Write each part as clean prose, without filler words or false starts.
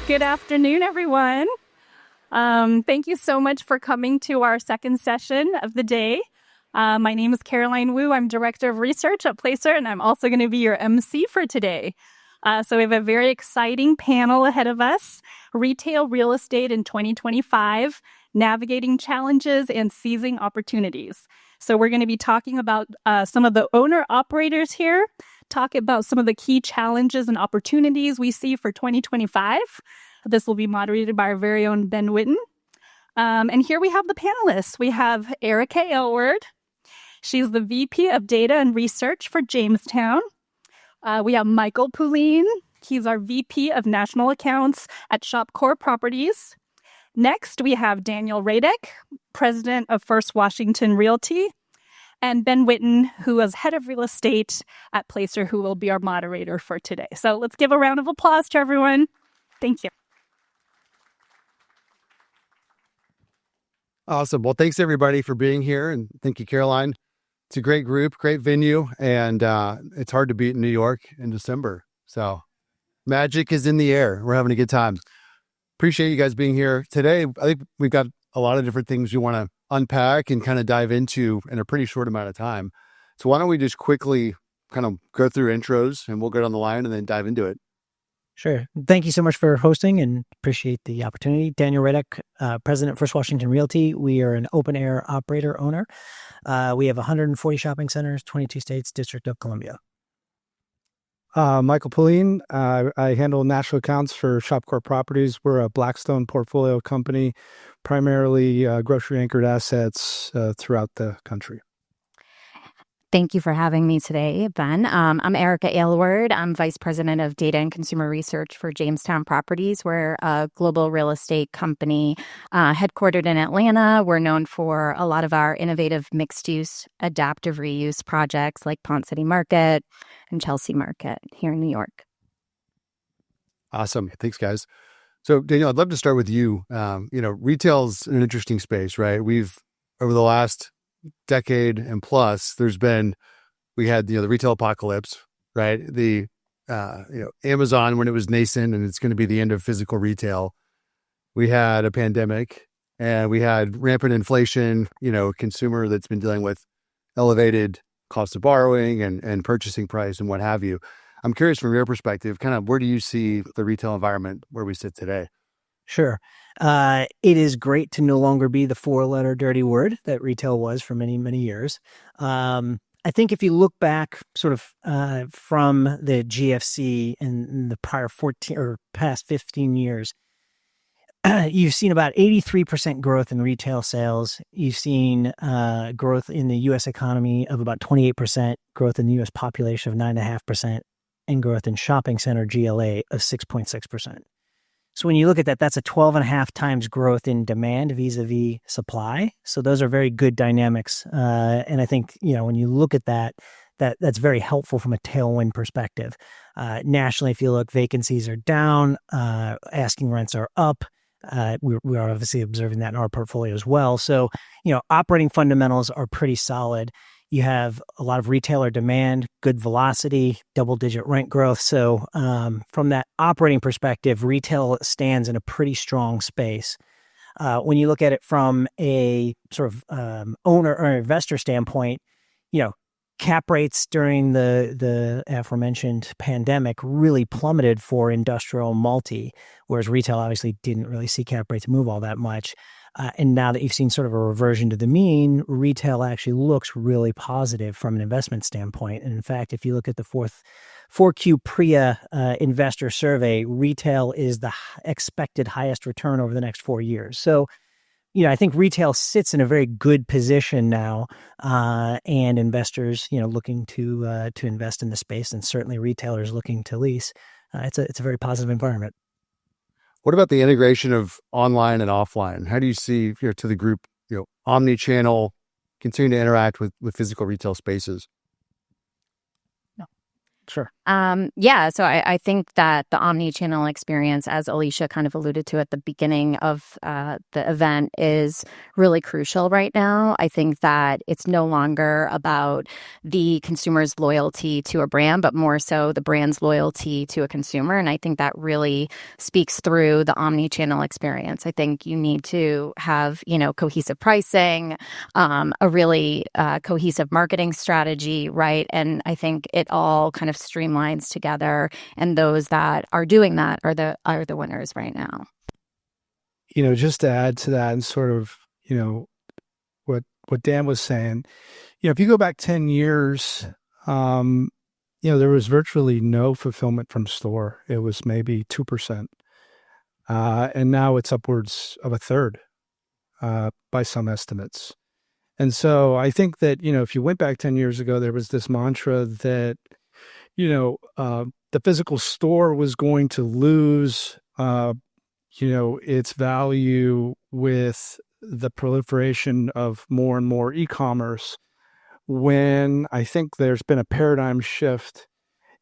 Good afternoon, everyone. Thank you so much for coming to our second session of the day. My name is Caroline Wu. I'm Director of Research at Placer, and I'm also going to be your MC for today. So we have a very exciting panel ahead of us, Retail Real Estate in 2025, Navigating Challenges and Seizing Opportunities. So we're going to be talking about some of the owner-operators here, talk about some of the key challenges and opportunities we see for 2025. This will be moderated by our very own Ben Witten. And here we have the panelists. We have Erica Aylward. She's the VP of Data and Research for Jamestown. We have Michael Poulin. He's our VP of National Accounts at Shopcore Properties. Next, we have Daniel Radek, President of First Washington Realty, and Ben Witten, who is Head of Real Estate at Placer, who will be our moderator for today. So let's give a round of applause to everyone. Thank you. Awesome. Well, thanks everybody for being here, and thank you, Caroline. It's a great group, great venue, and it's hard to beat in New York in December. So magic is in the air. We're having a good time. Appreciate you guys being here today. I think we've got a lot of different things we want to unpack and kind of dive into in a pretty short amount of time. So why don't we just quickly kind of go through intros, and we'll get on the line and then dive into it. Sure. Thank you so much for hosting and appreciate the opportunity. Daniel Radek, President of First Washington Realty. We are an open air operator owner. We have 140 shopping centers, 22 states, District of Columbia. Michael Poulin. I handle national accounts for Shopcore Properties. We're a Blackstone portfolio company, primarily grocery anchored assets throughout the country. Thank you for having me today, Ben. I'm Erica Aylward. I'm Vice President of Data and Consumer Research for Jamestown Properties. We're a global real estate company headquartered in Atlanta. We're known for a lot of our innovative mixed-use adaptive reuse projects like Ponce City Market and Chelsea Market here in New York. Awesome. Thanks, guys. So, Daniel, I'd love to start with you. Retail's an interesting space, right? We've, over the last decade and plus, we had the retail apocalypse, right? The Amazon when it was nascent, and it's going to be the end of physical retail. We had a pandemic, and we had rampant inflation. Consumer that's been dealing with elevated cost of borrowing and purchasing price and what have you. I'm curious from your perspective, kind of where do you see the retail environment where we sit today? Sure. It is great to no longer be the four-letter dirty word that retail was for many, many years. I think if you look back sort of from the GFC and the prior 14 or past 15 years, you've seen about 83% growth in retail sales. You've seen growth in the U.S. economy of about 28%, growth in the U.S. population of 9.5%, and growth in shopping center GLA of 6.6%. So when you look at that, that's a 12.5 times growth in demand vis-a-vis supply. So those are very good dynamics. And I think, when you look at that's very helpful from a tailwind perspective. Nationally, if you look, vacancies are down, asking rents are up. We are obviously observing that in our portfolio as well. So, operating fundamentals are pretty solid. You have a lot of retailer demand, good velocity, double-digit rent growth. So from that operating perspective, retail stands in a pretty strong space. When you look at it from a sort of owner or investor standpoint, cap rates during the aforementioned pandemic really plummeted for industrial multi, whereas retail obviously didn't really see cap rates move all that much. And now that you've seen sort of a reversion to the mean, retail actually looks really positive from an investment standpoint. And in fact, if you look at the 4Q PRIA investor survey, retail is the expected highest return over the next 4 years. So, I think retail sits in a very good position now, and investors, looking to invest in the space, and certainly retailers looking to lease. It's a very positive environment. What about the integration of online and offline? How do you see to the group, omni-channel continuing to interact with physical retail spaces? Sure. So I think that the omni-channel experience, as Alicia kind of alluded to at the beginning of the event, is really crucial right now. I think that it's no longer about the consumer's loyalty to a brand, but more so the brand's loyalty to a consumer. And I think that really speaks through the omni-channel experience. I think you need to have, cohesive pricing, a really cohesive marketing strategy, right? And I think it all kind of streamlines together, and those that are doing that are the winners right now. Just to add to that and sort of, what Dan was saying, if you go back 10 years, there was virtually no fulfillment from store. It was maybe 2%. And now it's upwards of a third by some estimates. And so I think that, if you went back 10 years ago, there was this mantra that, the physical store was going to lose, its value with the proliferation of more and more e-commerce, when I think there's been a paradigm shift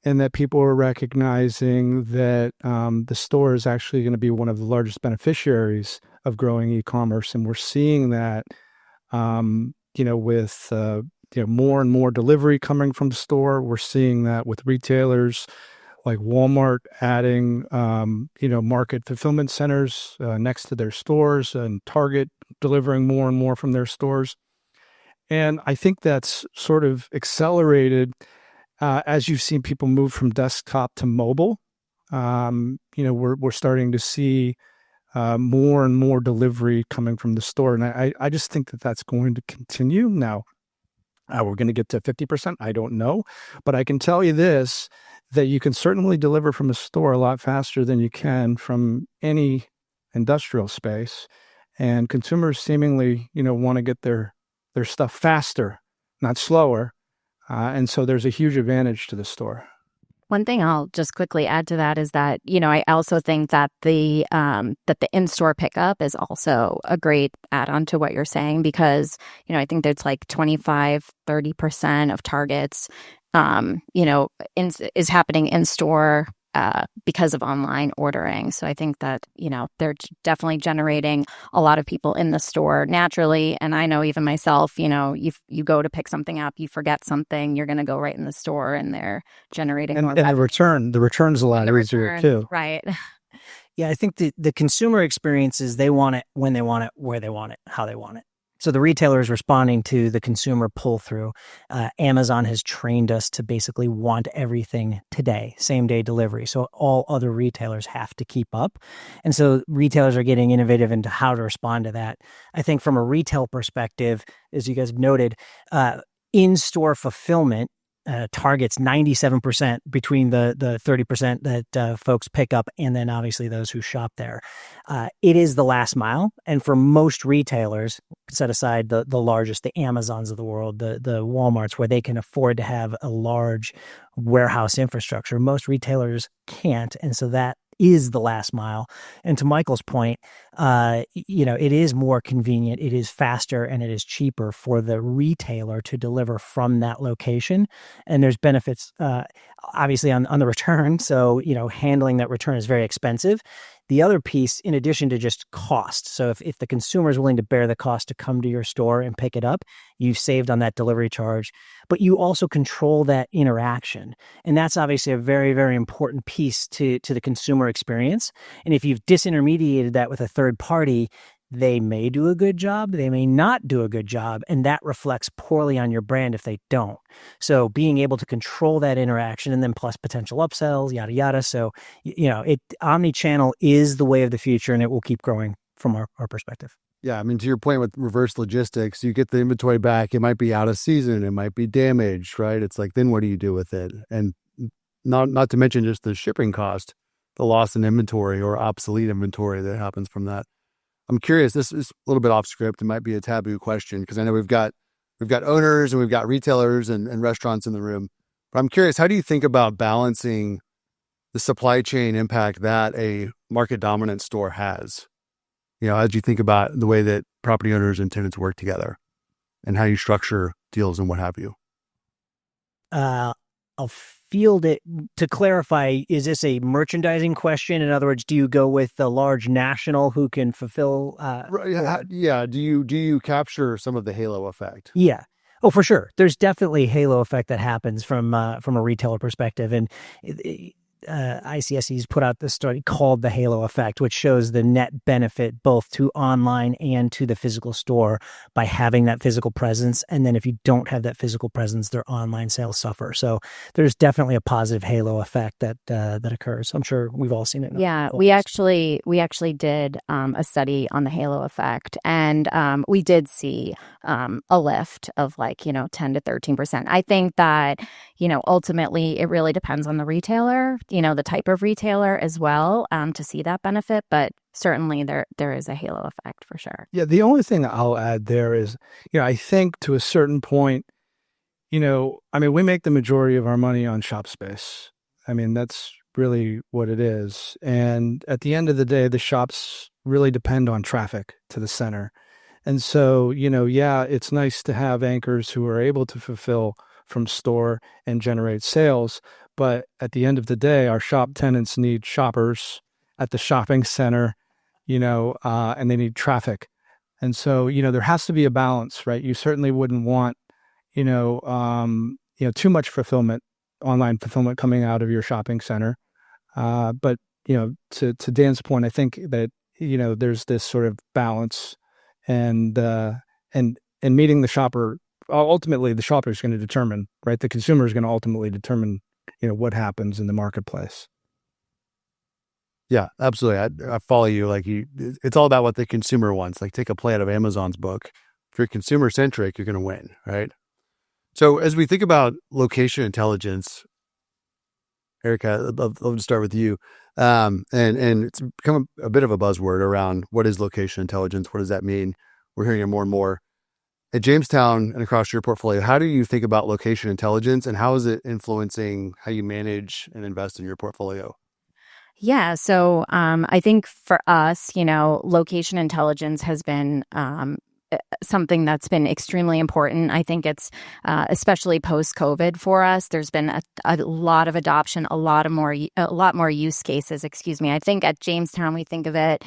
and that people are recognizing that the store is actually going to be one of the largest beneficiaries of growing e-commerce. And we're seeing that, with more and more delivery coming from the store. We're seeing that with retailers like Walmart adding, market fulfillment centers next to their stores, and Target delivering more and more from their stores. And I think that's sort of accelerated as you've seen people move from desktop to mobile. We're starting to see more and more delivery coming from the store. And I just think that that's going to continue. Now, we're going to get to 50%. I don't know. But I can tell you this, that you can certainly deliver from a store a lot faster than you can from any industrial space. And consumers seemingly, want to get their stuff faster, not slower. And so there's a huge advantage to the store. One thing I'll just quickly add to that is that, I also think that the in-store pickup is also a great add-on to what you're saying, because, I think there's like 25-30% of Targets, is happening in store because of online ordering. So I think that, they're definitely generating a lot of people in the store naturally. And I know even myself, you go to pick something up, you forget something, you're going to go right in the store, and they're generating more. And the return's a lot easier too. Right. Yeah, I think the consumer experiences, they want it when they want it, where they want it, how they want it. So the retailer is responding to the consumer pull-through. Amazon has trained us to basically want everything today, same-day delivery. So all other retailers have to keep up. And so retailers are getting innovative into how to respond to that. I think from a retail perspective, as you guys have noted, in-store fulfillment targets 97% between the 30% that folks pick up, and then obviously those who shop there. It is the last mile. And for most retailers, set aside the largest, the Amazons of the world, the Walmarts, where they can afford to have a large warehouse infrastructure, most retailers can't. And so that is the last mile. And to Michael's point, it is more convenient, it is faster, and it is cheaper for the retailer to deliver from that location. And there's benefits, obviously, on the return. So, handling that return is very expensive. The other piece, in addition to just cost, so if the consumer is willing to bear the cost to come to your store and pick it up, you've saved on that delivery charge, but you also control that interaction. And that's obviously a very, very important piece to the consumer experience. And if you've disintermediated that with a third party, they may do a good job, they may not do a good job, and that reflects poorly on your brand if they don't. So being able to control that interaction, and then plus potential upsells, yada, yada. So, omni-channel is the way of the future, and it will keep growing from our perspective. Yeah, I mean, to your point with reverse logistics, you get the inventory back, it might be out of season, it might be damaged, right? It's like, then what do you do with it? And not to mention just the shipping cost, the loss in inventory or obsolete inventory that happens from that. I'm curious, this is a little bit off script. It might be a taboo question because I know we've got owners and we've got retailers and restaurants in the room. But I'm curious, how do you think about balancing the supply chain impact that a market dominant store has? As you think about the way that property owners and tenants work together and how you structure deals and what have you? I'll field it to clarify. Is this a merchandising question? In other words, do you go with the large national who can fulfill? Yeah. Do you capture some of the halo effect? Yeah. Oh, for sure. There's definitely a halo effect that happens from a retailer perspective, and ICSC's put out this study called the halo effect, which shows the net benefit both to online and to the physical store by having that physical presence. And then if you don't have that physical presence, their online sales suffer. So there's definitely a positive halo effect that occurs. I'm sure we've all seen it. Yeah, we actually did a study on the halo effect, and we did see a lift of 10 to 13%. I think that ultimately it really depends on the retailer, the type of retailer as well, to see that benefit. But certainly there is a halo effect for sure. Yeah, the only thing I'll add there is, I think to a certain point, we make the majority of our money on shop space. That's really what it is. And at the end of the day, the shops really depend on traffic to the center. And so, it's nice to have anchors who are able to fulfill from store and generate sales. But at the end of the day, our shop tenants need shoppers at the shopping center, and they need traffic. And so, there has to be a balance, right? You certainly wouldn't want, too much fulfillment, online fulfillment coming out of your shopping center. But, to Dan's point, I think that, there's this sort of balance and meeting the shopper. Ultimately, the shopper is going to determine, right? The consumer is going to ultimately determine, what happens in the marketplace. Yeah, absolutely. I follow you. It's all about what the consumer wants. Take a play out of Amazon's book. If you're consumer centric, you're going to win, right? So as we think about location intelligence, Erica, I'd love to start with you. And it's become a bit of a buzzword around what is location intelligence? What does that mean? We're hearing it more and more. At Jamestown and across your portfolio, how do you think about location intelligence, and how is it influencing how you manage and invest in your portfolio? Yeah, so I think for us, location intelligence has been something that's been extremely important. I think it's especially post-COVID for us. There's been a lot of adoption, a lot more use cases. I think at Jamestown we think of it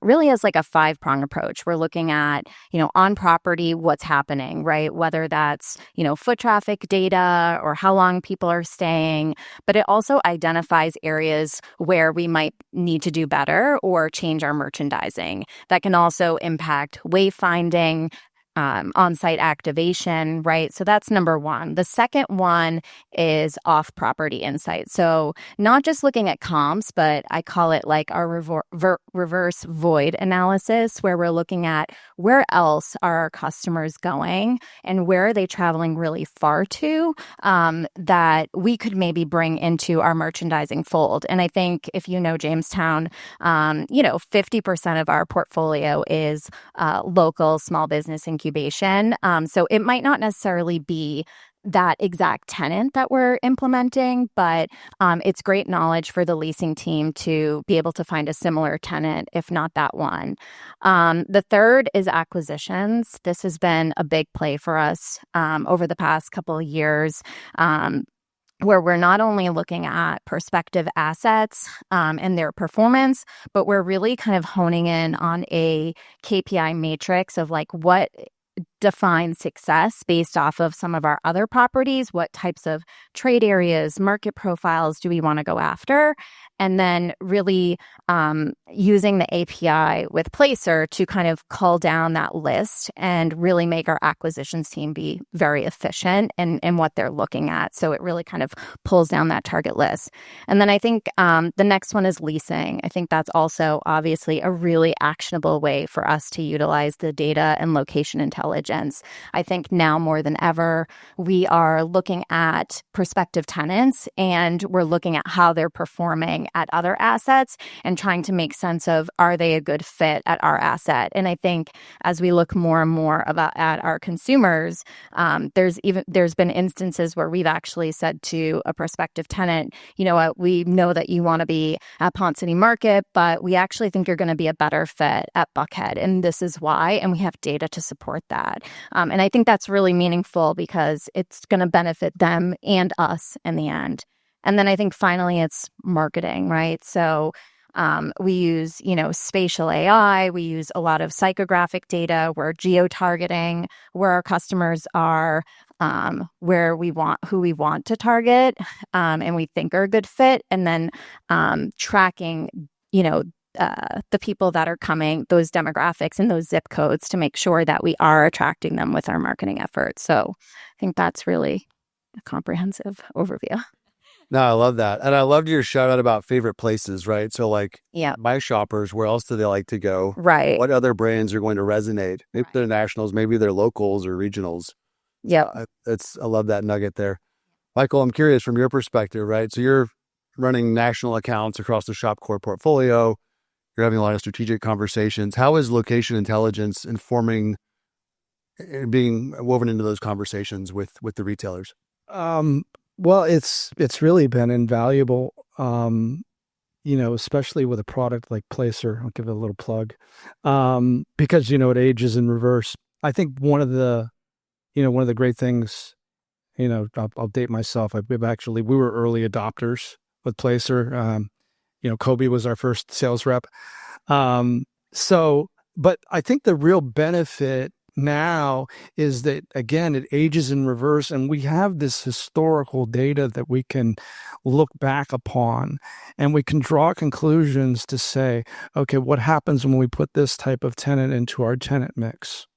really as a 5-prong approach. We're looking at on property what's happening, right? Whether that's foot traffic data or how long people are staying, but it also identifies areas where we might need to do better or change our merchandising. That can also impact wayfinding, on-site activation, right? So that's number one. The second one is off-property insight. So not just looking at comps, but I call it our reverse void analysis, where we're looking at where else are our customers going and where are they traveling really far to, that we could maybe bring into our merchandising fold. And I think if Jamestown, 50% of our portfolio is local small business incubation. So it might not necessarily be that exact tenant that we're implementing, but it's great knowledge for the leasing team to be able to find a similar tenant, if not that one. The third is acquisitions. This has been a big play for us over the past couple of years. Where we're not only looking at prospective assets and their performance, but we're really kind of honing in on a KPI matrix of what defines success based off of some of our other properties. What types of trade areas, market profiles do we want to go after? And then really using the API with Placer to kind of cull down that list and really make our acquisitions team be very efficient in what they're looking at. So it really kind of pulls down that target list. And then I think the next one is leasing. I think that's also obviously a really actionable way for us to utilize the data and location intelligence. I think now more than ever, we are looking at prospective tenants and we're looking at how they're performing at other assets and trying to make sense of, are they a good fit at our asset? And I think as we look more and more at our consumers, there's been instances where we've actually said to a prospective tenant, you know what, we know that you want to be at Ponce City Market, but we actually think you're going to be a better fit at Buckhead, and this is why, and we have data to support that. that. And I think that's really meaningful because it's going to benefit them and us in the end. And then I think finally it's marketing, right? So we use, spatial AI. We use a lot of psychographic data. We're geo-targeting where our customers are, who we want to target, and we think are a good fit. And then tracking, the people that are coming, those demographics and those zip codes to make sure that we are attracting them with our marketing efforts. So I think that's really a comprehensive overview. No, I love that. And I loved your shout out about favorite places, right? So like Yeah. my shoppers, where else do they like to go? Right. What other brands are going to resonate? Maybe they're nationals, maybe they're locals or regionals. Yeah. I love that nugget there. Michael, I'm curious from your perspective, right? So you're running national accounts across the Shopcore portfolio. You're having a lot of strategic conversations. How is location intelligence informing and being woven into those conversations with the retailers? Well, it's really been invaluable, especially with a product like Placer. I'll give it a little plug, because, it ages in reverse. I think one of the great things, I'll date myself. We were early adopters with Placer. Kobe was our first sales rep. But I think the real benefit now is that, again, it ages in reverse, and we have this historical data that we can look back upon, and we can draw conclusions to say, okay, what happens when we put this type of tenant into our tenant mix?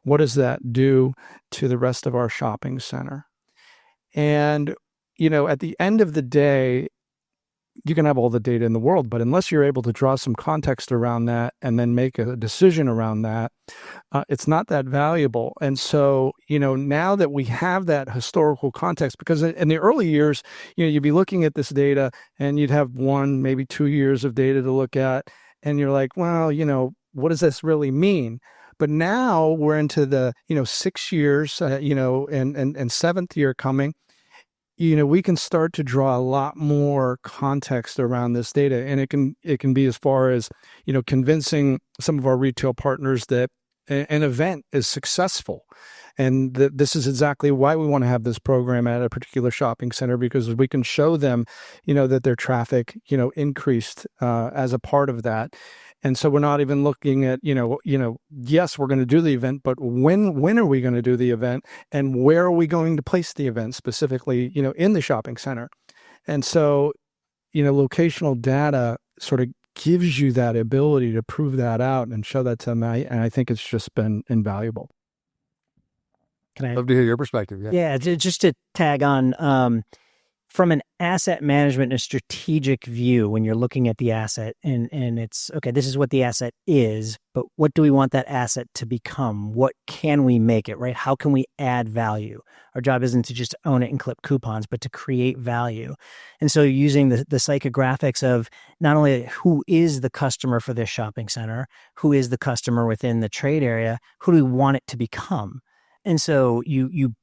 What does that do to the rest of our shopping center? And, at the end of the day, you can have all the data in the world, but unless you're able to draw some context around that and then make a decision around that, it's not that valuable. And so, now that we have that historical context, because in the early years, you'd be looking at this data and you'd have 1, maybe 2 years of data to look at. And you're like, well, what does this really mean? But now we're into the, 6 years, and seventh year coming. We can start to draw a lot more context around this data, and it can be as far as, convincing some of our retail partners that an event is successful, and this is exactly why we want to have this program at a particular shopping center, because we can show them, that their traffic, increased as a part of that. And so we're not even looking at, yes, we're going to do the event, but when are we going to do the event, and where are we going to place the event specifically, in the shopping center? And so, locational data sort of gives you that ability to prove that out and show that to them. And I think it's just been invaluable. Can I love to hear your perspective? Yeah, just to tag on, from an asset management and strategic view, when you're looking at the asset and it's, okay, this is what the asset is, but what do we want that asset to become? What can we make it, right? How can we add value? Our job isn't to just own it and clip coupons, but to create value. And so using the psychographics of not only who is the customer for this shopping center, who is the customer within the trade area, who do we want it to become? And so you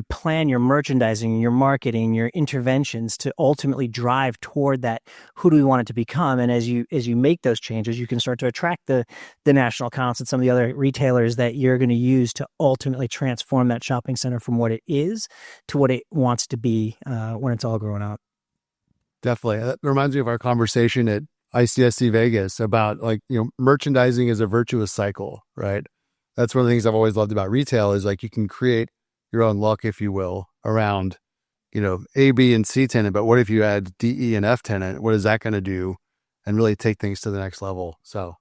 plan your merchandising, your marketing, your interventions to ultimately drive toward that. Who do we want it to become? And as you make those changes, you can start to attract the national accounts and some of the other retailers that you're going to use to ultimately transform that shopping center from what it is to what it wants to be when it's all grown up. Definitely. That reminds me of our conversation at ICSC Vegas about merchandising is a virtuous cycle, right? That's one of the things I've always loved about retail is you can create your own luck, if you will, around, A, B, and C tenant. But what if you add D, E, and F tenant? What is that going to do? And really take things to the next level. So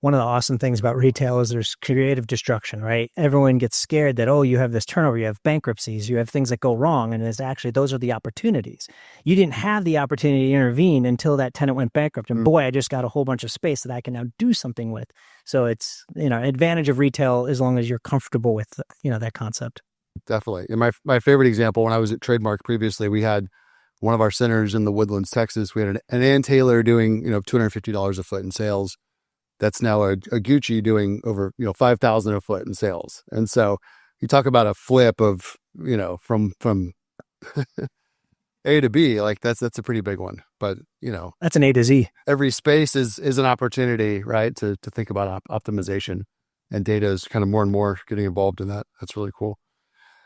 one of the awesome things about retail is there's creative destruction, right? Everyone gets scared that, you have this turnover, you have bankruptcies, you have things that go wrong. And it's actually, those are the opportunities. You didn't have the opportunity to intervene until that tenant went bankrupt. And boy, I just got a whole bunch of space that I can now do something with. So it's, an advantage of retail as long as you're comfortable with, that concept. Definitely. And my favorite example, when I was at Trademark previously, we had one of our centers in the Woodlands, Texas. We had an Ann Taylor doing, $250 a foot in sales. That's now a Gucci doing over, $5,000 a foot in sales. And so you talk about a flip of, from A to B, that's a pretty big one. But, that's an A to Z. Every space is an opportunity, right? To think about optimization. and data is kind of more and more getting involved in that. That's really cool.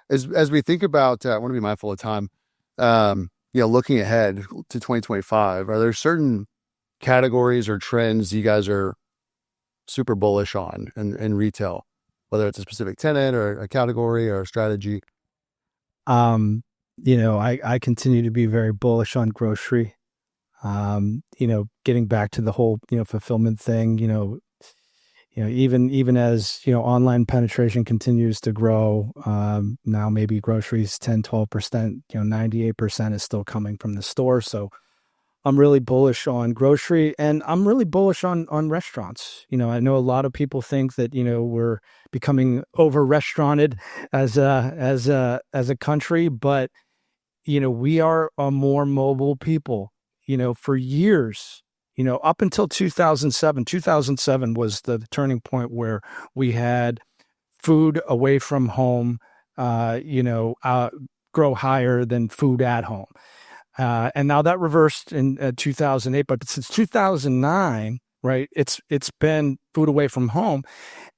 As we think about, I want to be mindful of time. Looking ahead to 2025, are there certain categories or trends you guys are super bullish on in retail, whether it's a specific tenant or a category or a strategy? I continue to be very bullish on grocery. Getting back to the whole, fulfillment thing, even as, online penetration continues to grow, now maybe groceries 10, 12%, 98% is still coming from the store. So I'm really bullish on grocery, and I'm really bullish on restaurants. I know a lot of people think that, we're becoming over restauranted as a country, but, we are a more mobile people. For years, up until 2007 was the turning point where we had food away from home, grow higher than food at home. And now that reversed in 2008, but since 2009, right, it's been food away from home.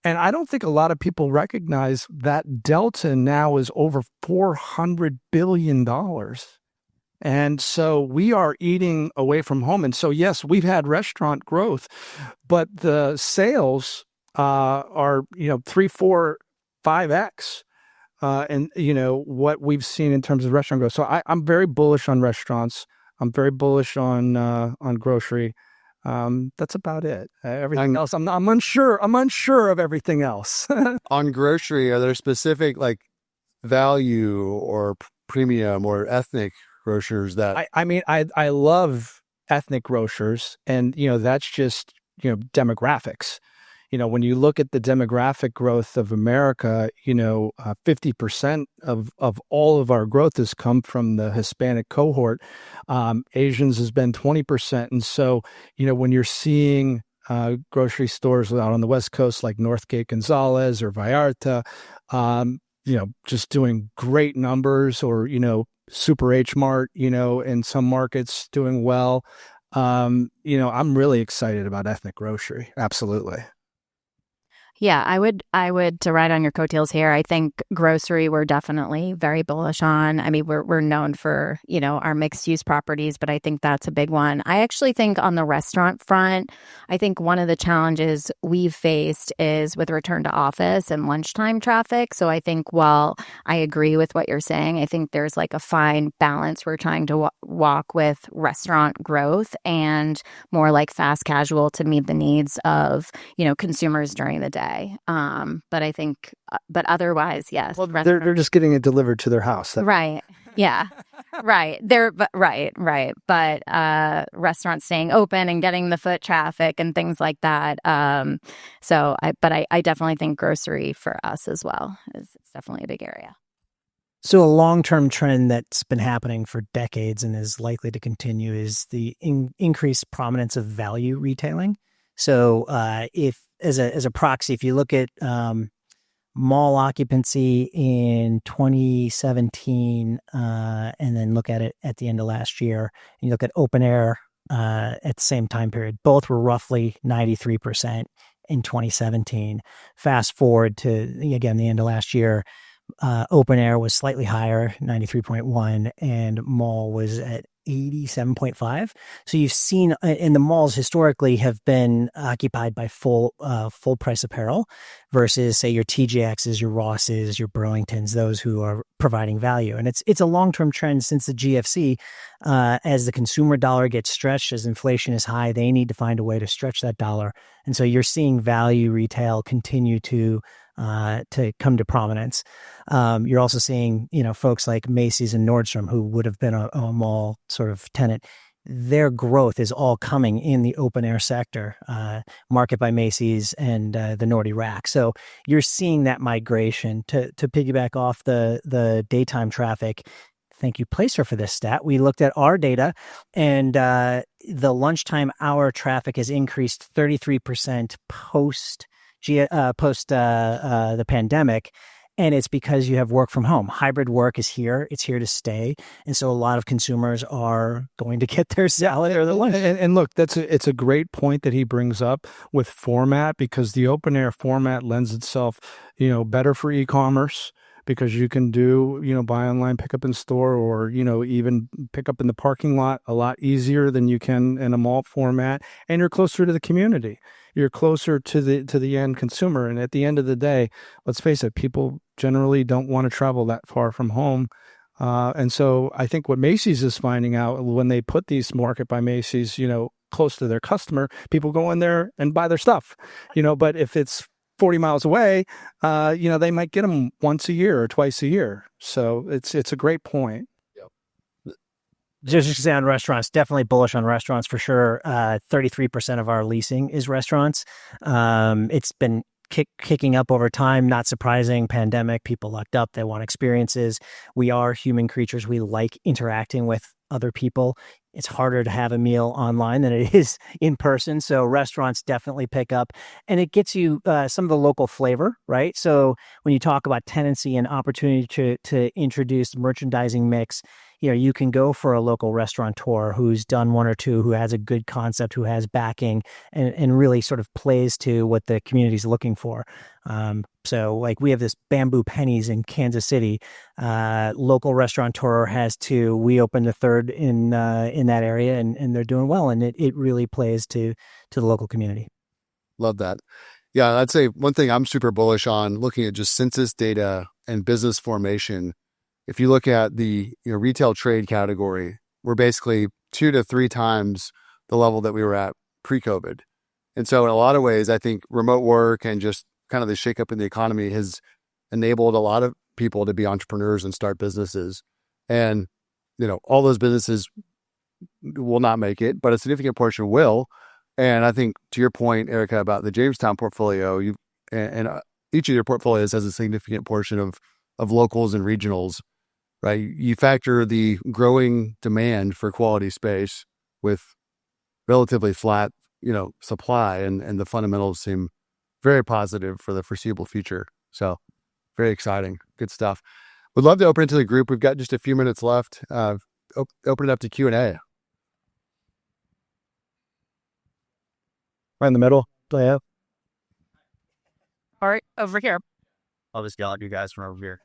And I don't think a lot of people recognize that delta now is over $400 billion. And so we are eating away from home. And so, yes, we've had restaurant growth, but the sales are, 3, 4, 5x. And what we've seen in terms of restaurant growth. So I'm very bullish on restaurants. I'm very bullish on grocery. That's about it. Everything else, I'm unsure. I'm unsure of everything else. On grocery, are there specific value or premium or ethnic grocers that I love ethnic grocers, and that's just demographics. When you look at the demographic growth of America, 50% of all of our growth has come from the Hispanic cohort. Asians has been 20%. And so, when you're seeing grocery stores out on the West Coast like Northgate Gonzalez or Vallarta, just doing great numbers, or, Super H Mart, in some markets doing well. I'm really excited about ethnic grocery. Absolutely. Yeah, I would to ride on your coattails here. I think grocery we're definitely very bullish on. I mean, we're known for, our mixed use properties, but I think that's a big one. I actually think on the restaurant front, I think one of the challenges we've faced is with return to office and lunchtime traffic. So I think while I agree with what you're saying, I think there's a fine balance we're trying to walk with restaurant growth and more fast casual to meet the needs of, consumers during the day. But I think, but otherwise, yes. Well, they're just getting it delivered to their house. Right. Yeah. Right. Right. But restaurants staying open and getting the foot traffic and things like that. So I definitely think grocery for us as well is definitely a big area. So a long-term trend that's been happening for decades and is likely to continue is the increased prominence of value retailing. So if as a proxy, if you look at mall occupancy in 2017 and then look at it at the end of last year, and you look at open air at the same time period, both were roughly 93% in 2017. Fast forward to, again, the end of last year, open air was slightly higher, 93.1, and mall was at 87.5. So you've seen, and the malls historically have been occupied by full price apparel versus, say, your TJXs, your Rosses, your Burlingtons, those who are providing value. And it's a long-term trend since the GFC. As the consumer dollar gets stretched, as inflation is high, they need to find a way to stretch that dollar. And so you're seeing value retail continue to come to prominence. You're also seeing, folks like Macy's and Nordstrom, who would have been a mall sort of tenant. Their growth is all coming in the open air sector, Market by Macy's and the Nordy Rack. So you're seeing that migration to piggyback off the daytime traffic. Thank you, Placer, for this stat. We looked at our data, and the lunchtime hour traffic has increased 33% post the pandemic, And it's because you have work from home. Hybrid work is here. It's here to stay. And so a lot of consumers are going to get their salad or their lunch. And look, it's a great point that he brings up with format, because the open air format lends itself, better for e-commerce, because you can do, buy online, pick up in store, or, even pick up in the parking lot a lot easier than you can in a mall format. And you're closer to the community. You're closer to the end consumer. And at the end of the day, let's face it, people generally don't want to travel that far from home. And so I think what Macy's is finding out when they put these Market by Macy's, close to their customer, people go in there and buy their stuff, but if it's 40 miles away, they might get them once a year or twice a year. So it's a great point. Just to say on restaurants, definitely bullish on restaurants for sure. 33% of our leasing is restaurants. It's been kicking up over time. Not surprising. Pandemic, people locked up. They want experiences. We are human creatures. We like interacting with other people. It's harder to have a meal online than it is in person. So restaurants definitely pick up, and it gets you some of the local flavor, right? So when you talk about tenancy and opportunity to introduce merchandising mix, you can go for a local restaurateur who's done one or two, who has a good concept, who has backing, and really sort of plays to what the community's looking for. So like we have this Bamboo Pennies in Kansas City, local restaurateur has two. We opened a third in that area, and they're doing well. And it really plays to the local community. Love that. Yeah, I'd say one thing I'm super bullish on, looking at just census data and business formation. If you look at the retail trade category, we're basically 2 to 3 times the level that we were at pre-COVID. And so in a lot of ways, I think remote work and just kind of the shakeup in the economy has enabled a lot of people to be entrepreneurs and start businesses. And, all those businesses will not make it, but a significant portion will. And I think to your point, Erica, about the Jamestown portfolio, each of your portfolios has a significant portion of locals and regionals, right? You factor the growing demand for quality space with relatively flat, supply, and the fundamentals seem very positive for the foreseeable future. So very exciting. Good stuff. Would love to open it to the group. We've got just a few minutes left. Open it up to Q&A. Right in the middle. All right, over here. I'll just yell at you guys from over here.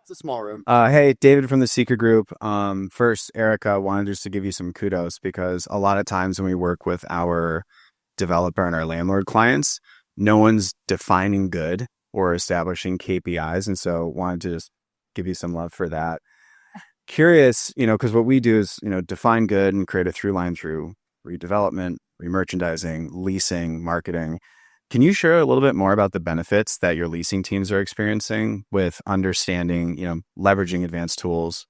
It's a small room. Hey, David from the Seeker Group. First, Erica, wanted just to give you some kudos, because a lot of times when we work with our developer and our landlord clients, no one's defining good or establishing KPIs. And so wanted to just give you some love for that. Curious, because what we do is, define good and create a through line through redevelopment, remerchandising, leasing, marketing. Can you share a little bit more about the benefits that your leasing teams are experiencing with understanding, leveraging advanced tools,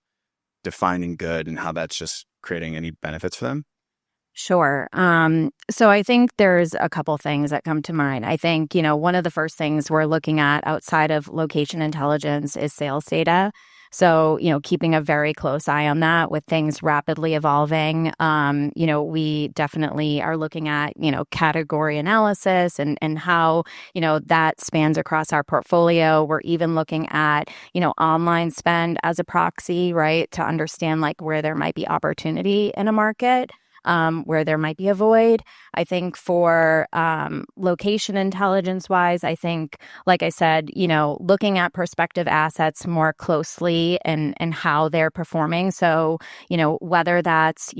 defining good, and how that's just creating any benefits for them? Sure. So I think there's a couple things that come to mind. I think, one of the first things we're looking at outside of location intelligence is sales data. So, keeping a very close eye on that with things rapidly evolving. We definitely are looking at, category analysis and how, that spans across our portfolio. We're even looking at, online spend as a proxy, right, to understand like where there might be opportunity in a market. Where there might be a void. I think for location intelligence wise, I think, like I said, looking at prospective assets more closely and how they're performing. So, whether that's,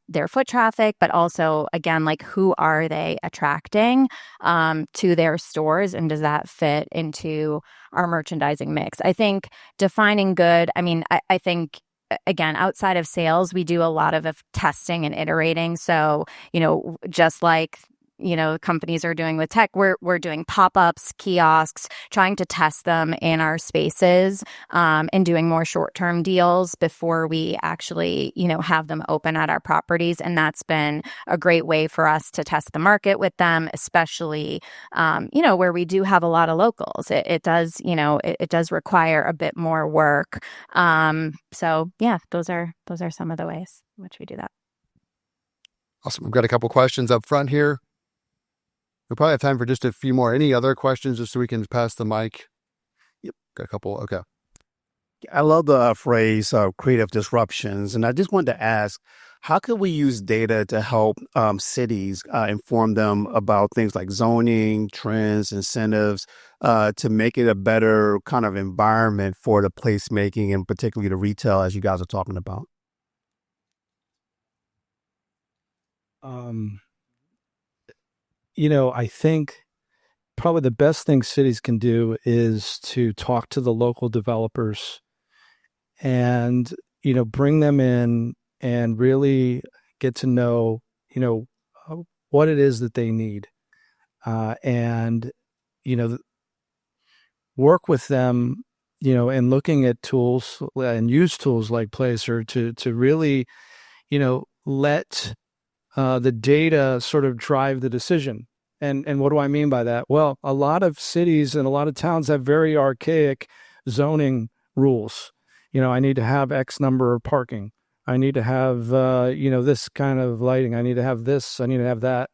their foot traffic, but also, again, like who are they attracting to their stores, and does that fit into our merchandising mix? I think defining good, I think, again, outside of sales, we do a lot of testing and iterating. So, just like, companies are doing with tech, we're doing pop-ups, kiosks, trying to test them in our spaces, and doing more short-term deals before we actually, have them open at our properties. And that's been a great way for us to test the market with them, especially, where we do have a lot of locals. It does, it does require a bit more work. So yeah, those are some of the ways in which we do that. Awesome. We've got a couple questions up front here. We'll probably have time for just a few more. Any other questions, just so we can pass the mic? Yep. a couple. Okay. I love the phrase creative disruptions. And I just wanted to ask, how could we use data to help cities inform them about things like zoning, trends, incentives, to make it a better kind of environment for the placemaking and particularly the retail, as you guys are talking about? I think probably the best thing cities can do is to talk to the local developers and, bring them in and really get to know, what it is that they need. And, work with them, and looking at tools and use tools like Placer to really, let the data sort of drive the decision. And what do I mean by that? Well, a lot of cities and a lot of towns have very archaic zoning rules. I need to have X number of parking. I need to have, this kind of lighting. I need to have this. I need to have that.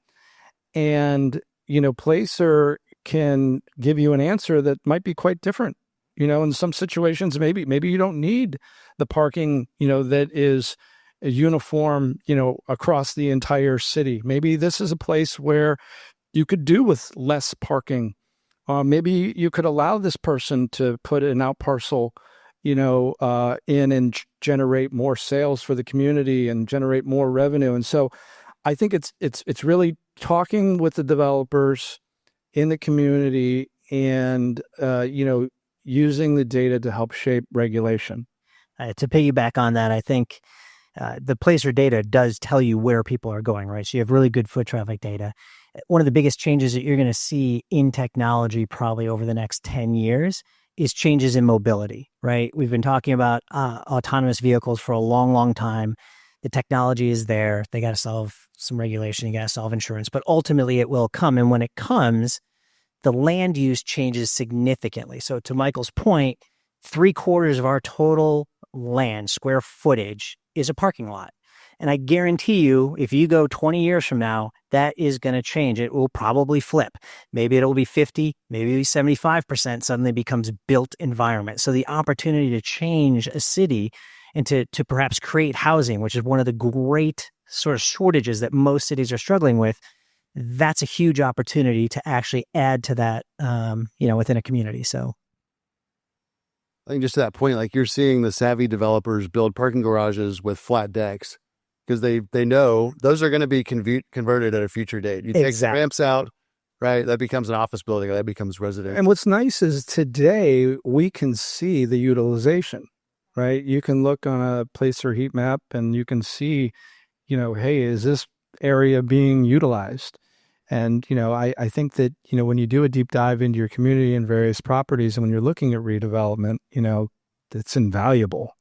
And, Placer can give you an answer that might be quite different. In some situations, maybe you don't need the parking, that is uniform, across the entire city. Maybe this is a place where you could do with less parking. Maybe you could allow this person to put an out parcel, in and generate more sales for the community and generate more revenue. And so I think it's really talking with the developers in the community and, using the data to help shape regulation. To piggyback on that, I think the Placer data does tell you where people are going, right? So you have really good foot traffic data. One of the biggest changes that you're going to see in technology probably over the next 10 years is changes in mobility, right? We've been talking about autonomous vehicles for a long, long time. The technology is there. They got to solve some regulation. You got to solve insurance, but ultimately it will come. And when it comes, the land use changes significantly. So to Michael's point, 3/4 of our total land square footage is a parking lot. And I guarantee you, if you go 20 years from now, that is going to change. It will probably flip. Maybe it'll be 50, maybe it'll be 75% suddenly becomes built environment. So the opportunity to change a city and to perhaps create housing, which is one of the great sort of shortages that most cities are struggling with, that's a huge opportunity to actually add to that, within a community. So I think just to that point, like you're seeing the savvy developers build parking garages with flat decks because they know those are going to be converted at a future date. You take ramps out, right? That becomes an office building. That becomes residential. And what's nice is today we can see the utilization, right? You can look on a Placer heat map and you can see, hey, is this area being utilized? And, I think that, when you do a deep dive into your community and various properties, and when you're looking at redevelopment, it's invaluable.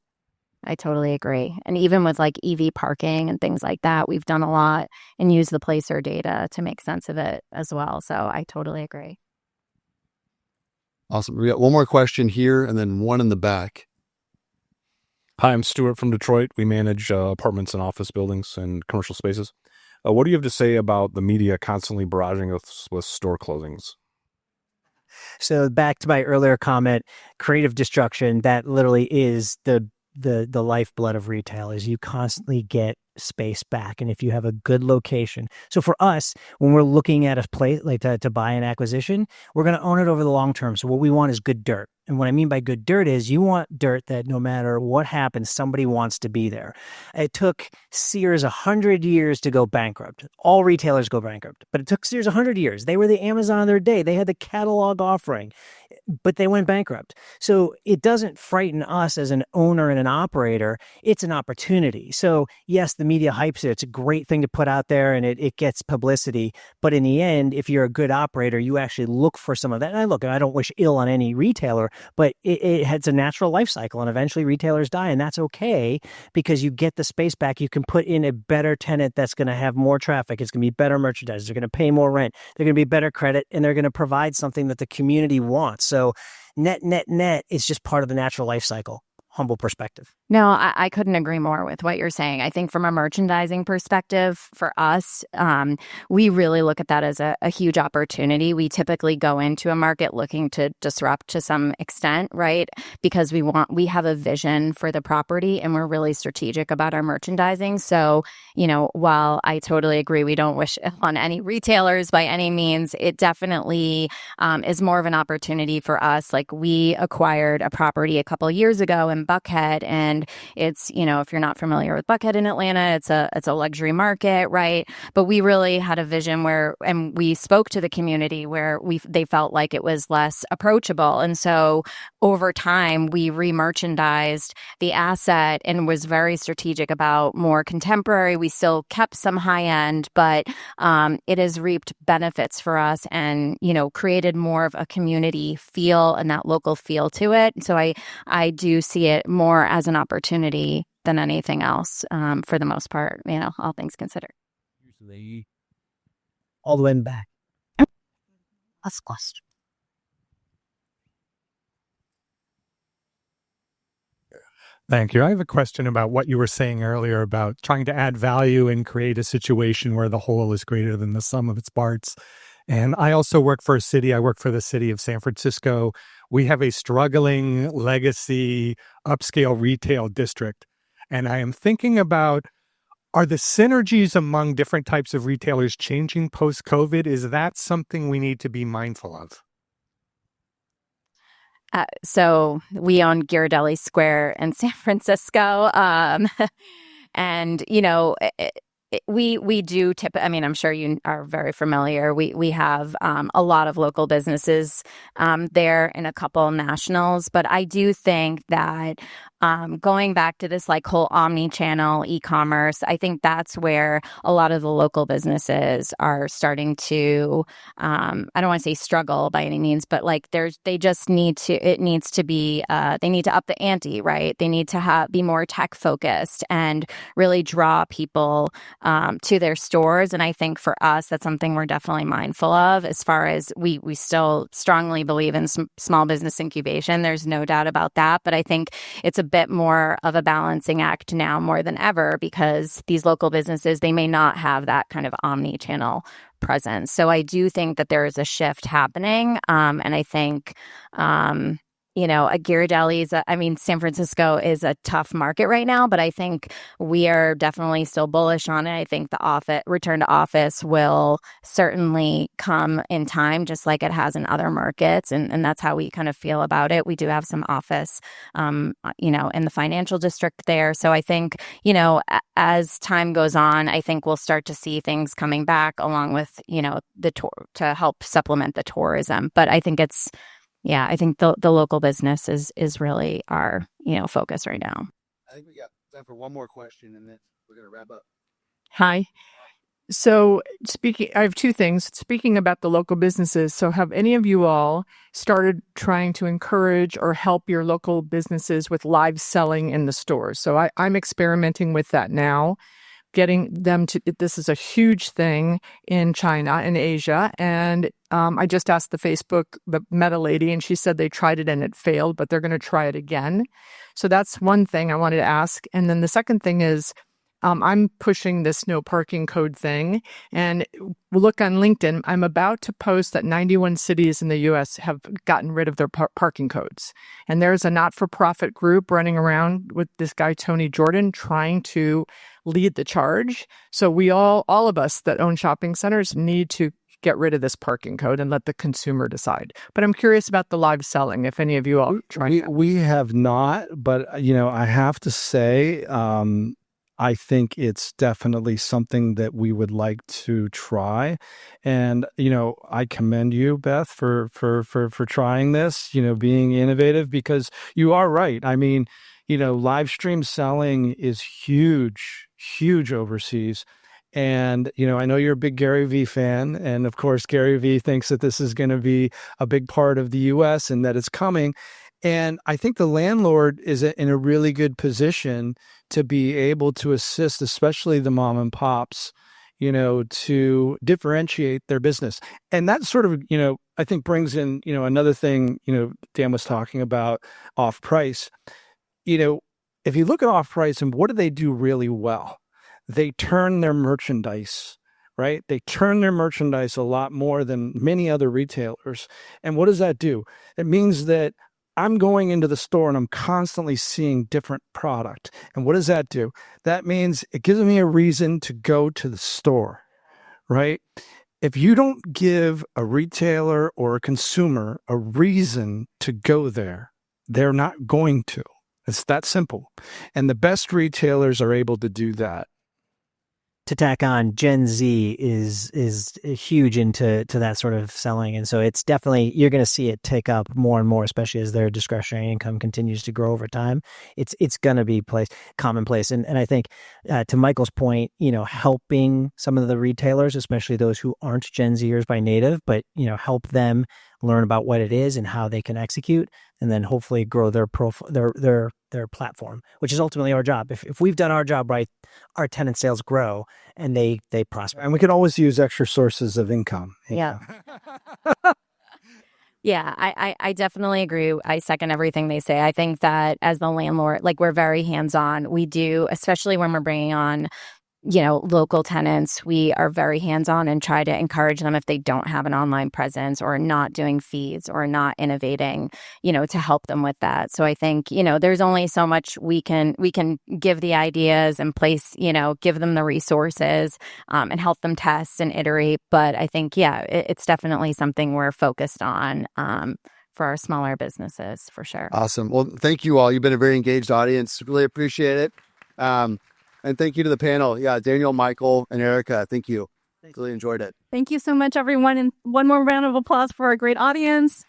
I totally agree. And even with like EV parking and things like that, we've done a lot and used the Placer data to make sense of it as well. So I totally agree. Awesome. We got one more question here and then one in the back. Hi, I'm Stuart from Detroit. We manage apartments and office buildings and commercial spaces. What do you have to say about the media constantly barraging us with store closings? So back to my earlier comment, creative destruction, that literally is the lifeblood of retail, is you constantly get space back. And if you have a good location. So for us, when we're looking at a place like to buy an acquisition, we're going to own it over the long term. So what we want is good dirt. And what I mean by good dirt is you want dirt that no matter what happens, somebody wants to be there. It took Sears 100 years to go bankrupt. All retailers go bankrupt, but it took Sears 100 years. They were the Amazon of their day. They had the catalog offering, but they went bankrupt. So it doesn't frighten us as an owner and an operator. It's an opportunity. So yes, the media hypes it. It's a great thing to put out there and it gets publicity. But in the end, if you're a good operator, you actually look for some of that. And I don't wish ill on any retailer, but it's a natural life cycle, and eventually retailers die, and that's okay because you get the space back. You can put in a better tenant that's going to have more traffic. It's going to be better merchandise. They're going to pay more rent. They're going to be better credit, and they're going to provide something that the community wants. So net, it's just part of the natural life cycle. humble perspective. No, I couldn't agree more with what you're saying. I think from a merchandising perspective, for us, we really look at that as a huge opportunity. We typically go into a market looking to disrupt to some extent, right? Because we have a vision for the property and we're really strategic about our merchandising. So, while I totally agree, we don't wish on any retailers by any means, it definitely is more of an opportunity for us. Like, we acquired a property a couple of years ago in Buckhead, and it's, if you're not familiar with Buckhead in Atlanta, it's a luxury market, right? But we really had a vision and we spoke to the community where they felt like it was less approachable. And so over time, we re-merchandised the asset and was very strategic about more contemporary. We still kept some high end, but it has reaped benefits for us and, created more of a community feel and that local feel to it. So I do see it more as an opportunity than anything else, for the most part, all things considered. All the way back. Last question. Thank you. I have a question about what you were saying earlier about trying to add value and create a situation where the whole is greater than the sum of its parts. And I also work for a city. I work for the city of San Francisco. We have a struggling legacy upscale retail district. And I am thinking about, are the synergies among different types of retailers changing post-COVID? Is that something we need to be mindful of? So we own Ghirardelli Square in San Francisco. And, we do I'm sure you are very familiar. We have a lot of local businesses there and a couple nationals. But I do think that going back to this whole omni-channel e-commerce, I think that's where a lot of the local businesses are starting to, I don't want to say struggle by any means, but they need to up the ante, right? They need to be more tech focused and really draw people to their stores. And I think for us, that's something we're definitely mindful of, as far as we still strongly believe in small business incubation. There's no doubt about that. But I think it's a bit more of a balancing act now more than ever, because these local businesses, they may not have that kind of omni-channel presence. So I do think that there is a shift happening. And I think, a Ghirardelli's, San Francisco is a tough market right now, but I think we are definitely still bullish on it. I think the return to office will certainly come in time, just like it has in other markets. And that's how we kind of feel about it. We do have some office, in the financial district there. So I think, as time goes on, I think we'll start to see things coming back along with, the tour to help supplement the tourism. But I think I think the local business is really our, focus right now. I think we got time for one more question and then we're going to wrap up. Hi. So I have two things. Speaking about the local businesses, so have any of you all started trying to encourage or help your local businesses with live selling in the stores? So I'm experimenting with that now, getting them to, this is a huge thing in China and Asia. And I just asked the Meta lady, and she said they tried it and it failed, but they're going to try it again. So that's one thing I wanted to ask. And then the second thing is, I'm pushing this no parking code thing, and look on LinkedIn. I'm about to post that 91 cities in the U.S. have gotten rid of their parking codes. And there's a not-for-profit group running around with this guy, Tony Jordan, trying to lead the charge. So we all of us that own shopping centers need to get rid of this parking code and let the consumer decide. But I'm curious about the live selling, if any of you all try. We have not, but, I have to say, I think it's definitely something that we would like to try. And, I commend you, Beth, for trying this, being innovative, because you are right. Live stream selling is huge overseas. And, I know you're a big Gary Vee fan. And of course, Gary Vee thinks that this is going to be a big part of the US and that it's coming. And I think the landlord is in a really good position to be able to assist, especially the mom and pops, to differentiate their business. And that sort of, I think brings in, another thing, Dan was talking about, off price. if you look at off-price and what do they do really well? They turn their merchandise, right? They turn their merchandise a lot more than many other retailers. And what does that do? It means that I'm going into the store and I'm constantly seeing different product. And what does that do? That means it gives me a reason to go to the store, right? If you don't give a retailer or a consumer a reason to go there, they're not going to. It's that simple. And the best retailers are able to do that. To tack on, Gen Z is huge into that sort of selling, and so it's definitely, you're going to see it tick up more and more, especially as their discretionary income continues to grow over time. It's going to be commonplace, and I think to Michael's point, helping some of the retailers, especially those who aren't Gen Zers by native, but help them learn about what it is and how they can execute, and then hopefully grow their their platform, which is ultimately our job. If we've done our job right, our tenant sales grow and they prosper. And we could always use extra sources of income. Yeah. Yeah, I definitely agree. I second everything they say. I think that as the landlord, like, we're very hands-on. We do, especially when we're bringing on, local tenants, we are very hands-on and try to encourage them if they don't have an online presence or not doing feeds or not innovating, to help them with that. So I think, there's only so much we can give the ideas and place, give them the resources and help them test and iterate. But I think, it's definitely something we're focused on for our smaller businesses, for sure. Awesome. Well, thank you all. You've been a very engaged audience. Really appreciate it. And thank you to the panel. Yeah, Daniel, Michael, and Erica. Thank you. Really enjoyed it. Thank you so much, everyone. And one more round of applause for our great audience.